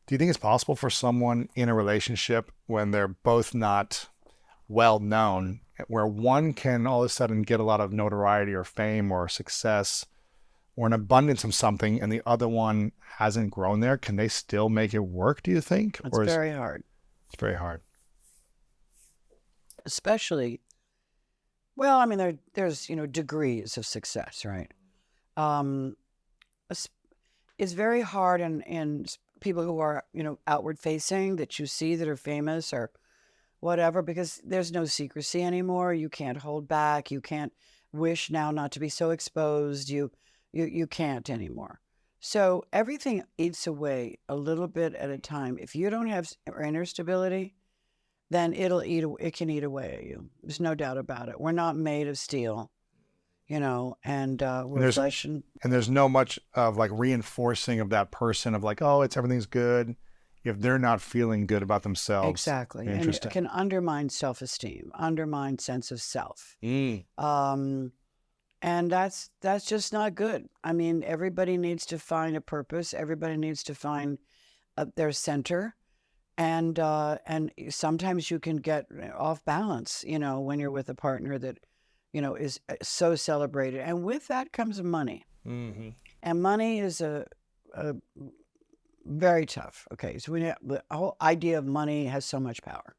Do you think it's possible for someone in a relationship when they're both not well known, where one can all of a sudden get a lot of notoriety or fame or success or an abundance of something and the other one hasn't grown there? Can they still make it work, do you think? It's Or is very hard, it's very hard? especially, well, I mean, there's, degrees of success, right? Um, es- it's very hard in people who are, outward facing that you see that are famous or whatever, because there's no secrecy anymore. You can't hold back. You can't wish now not to be so exposed. You can't anymore. So everything eats away a little bit at a time. If you don't have inner stability, then it can eat away at you. There's no doubt about it. We're not made of steel, and And we're there's flesh and and there's no much of like reinforcing of that person of like, oh, it's everything's good if they're not feeling good about themselves. exactly. And it Interesting. can undermine self-esteem, undermine sense of self. Mm. Um, and that's just not good. I mean, everybody needs to find a purpose. Everybody needs to find their center. And sometimes you can get off balance, when you're with a partner that, is so celebrated. And with that comes money. Hmm. And money is a very tough. Okay, so the whole idea of money has so much power.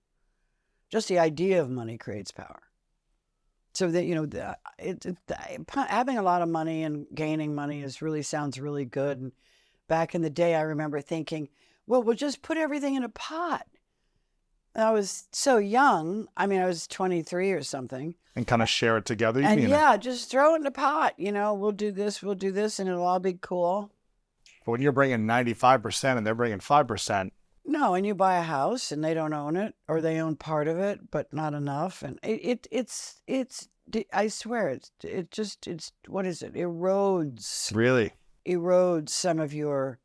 Just the idea of money creates power. So that having a lot of money and gaining money is really sounds really good. And back in the day, I remember thinking, well, we'll just put everything in a pot. And I was so young. I mean, I was 23 or something. And kind of share it together. And You know, yeah, just throw it in the pot. We'll do this, and it'll all be cool. but when you're bringing 95% and they're bringing 5%, No, and you buy a house and they don't own it, or they own part of it, but not enough. And it's I swear it's what is it? really, Erodes some of your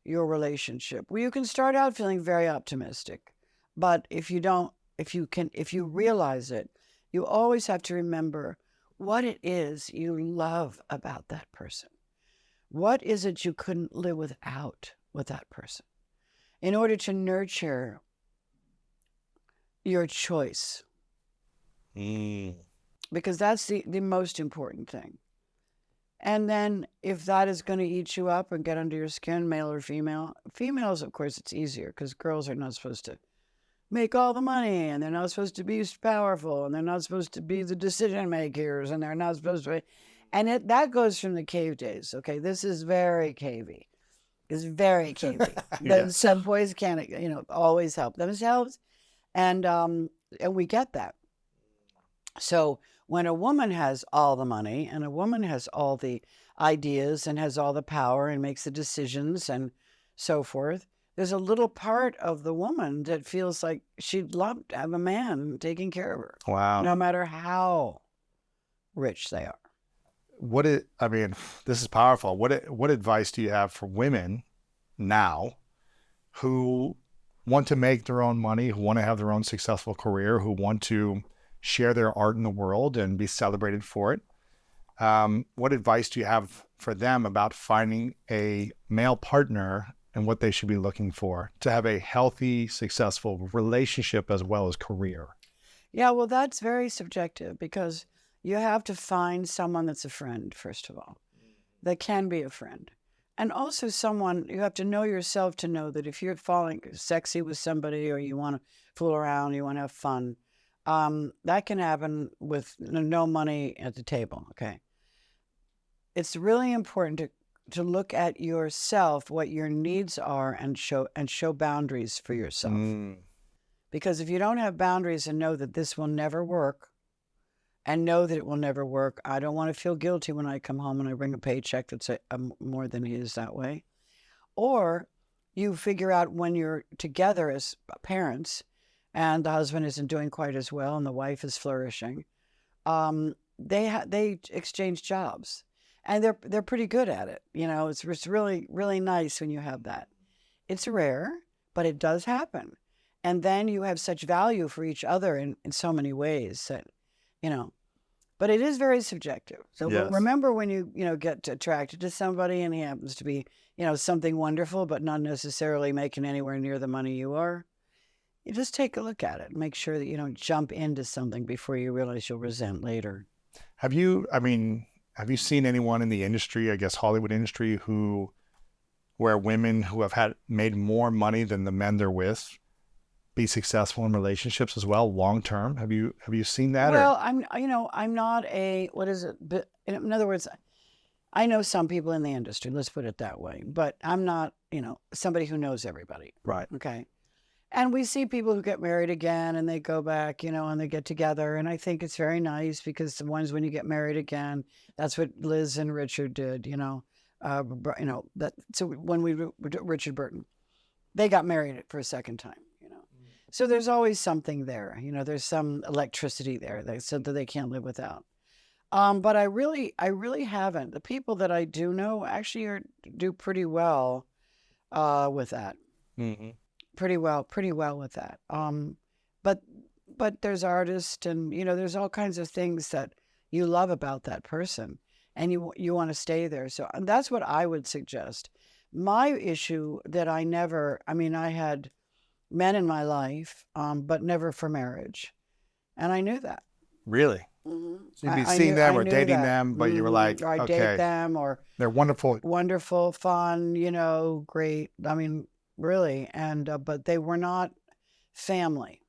relationship. Well, you can start out feeling very optimistic, but if you realize it, you always have to remember what it is you love about that person. What is it you couldn't live without with that person? In order to nurture your choice, mm. because that's the most important thing. And then if that is going to eat you up and get under your skin, male or female, females, of course, it's easier because girls are not supposed to make all the money, and they're not supposed to be powerful, and they're not supposed to be the decision makers, and they're not supposed to. And that goes from the cave days. Okay, this is very cavey. It's very cavey. Yeah. Some boys can't, always help themselves, and we get that. So when a woman has all the money and a woman has all the ideas and has all the power and makes the decisions and so forth, there's a little part of the woman that feels like she'd love to have a man taking care of her, Wow. no matter how rich they are. I mean, this is powerful. What advice do you have for women now who want to make their own money, who want to have their own successful career, who want to share their art in the world and be celebrated for it? What advice do you have for them about finding a male partner and what they should be looking for to have a healthy, successful relationship as well as career? Yeah, well, that's very subjective because you have to find someone that's a friend, first of all, that can be a friend. And also someone, you have to know yourself to know that if you're falling sexy with somebody or you want to fool around, you want to have fun, that can happen with no money at the table, okay? It's really important to look at yourself, what your needs are, and show boundaries for yourself. Mm. Because if you don't have boundaries and know that this will never work, and know that it will never work, I don't want to feel guilty when I come home and I bring a paycheck that's more than his that way. Or you figure out when you're together as parents and the husband isn't doing quite as well and the wife is flourishing, they exchange jobs, and they're pretty good at it. It's really really nice when you have that. It's rare, but it does happen, and then you have such value for each other in so many ways that you know But it is very subjective. So Yes. remember when you get attracted to somebody and he happens to be something wonderful, but not necessarily making anywhere near the money you are. You just take a look at it and make sure that you don't jump into something before you realize you'll resent later. Have you, I mean, have you seen anyone in the industry, I guess Hollywood industry, where women who have made more money than the men they're with be successful in relationships as well, long term? Have you seen that? Well, I'm not what is it? But in other words, I know some people in the industry, let's put it that way, but I'm not, somebody who knows everybody. Right. Okay. And we see people who get married again and they go back, and they get together. And I think it's very nice because the ones when you get married again, that's what Liz and Richard did, that. So when Richard Burton, they got married for a second time, So there's always something there, there's some electricity there that they can't live without. But I really haven't. The people that I do know actually do pretty well with that. Mm-hmm. Pretty well with that. But there's artists and there's all kinds of things that you love about that person and you want to stay there. So that's what I would suggest. My issue that I had men in my life, but never for marriage. And I knew that. Really? Mm-hmm. So you'd be seeing them or dating them, but you were like, or I okay, date them, or they're wonderful. Wonderful, fun, great. I mean, really. And, but they were not family.